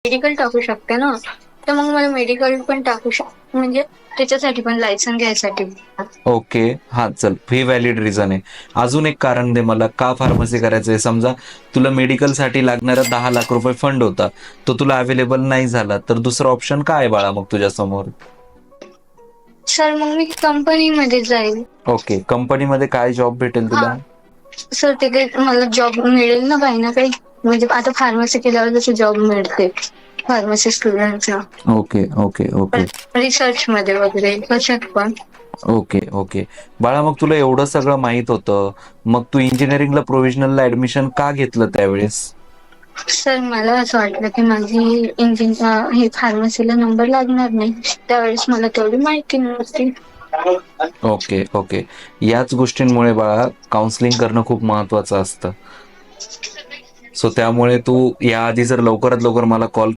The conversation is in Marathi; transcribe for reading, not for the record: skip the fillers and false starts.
मेडिकल टाकू शकते ना, तर मग मला मेडिकल पण टाकू म्हणजे त्याच्यासाठी पण लायसन घ्यायसाठी. ओके. हां, चल ही व्हॅलिड रिझन आहे. अजून एक कारण दे मला का फार्मसी करायचं आहे? समजा तुला मेडिकलसाठी लागणारा ₹10,00,000 फंड होता. तो तुला अवेलेबल नाही झाला, तर दुसरा ऑप्शन काय आहे बाळा मग तुझ्यासमोर? सर मग मी कंपनीमध्ये जाईल. ओके. कंपनीमध्ये काय जॉब भेटेल हां. तुला? सर तिथे मला जॉब मिळेल ना काही ना काही? म्हणजे आता फार्मसी केल्यावर जशी जॉब मिळते फार्मसी स्टुडंटला. Okay, okay, okay. रिसर्चमध्ये वगैरे कशात पण. Okay, okay. बाळा मग तुला एवढं सगळं माहीत होतं. मग तू इंजिनिअरिंगला प्रोव्हिजनलला ॲडमिशन का घेतलं त्यावेळेस? सर मला असं वाटलं की माझी हे फार्मसीला नंबर लागणार नाही. त्यावेळेस मला तेवढी माहिती नव्हती. Okay, okay. याच गोष्टींमुळे बाळा काउन्सिलिंग करणं खूप महत्त्वाचं असतं. सो त्यामुळे तू याआधी जर लवकरात लवकर मला कॉल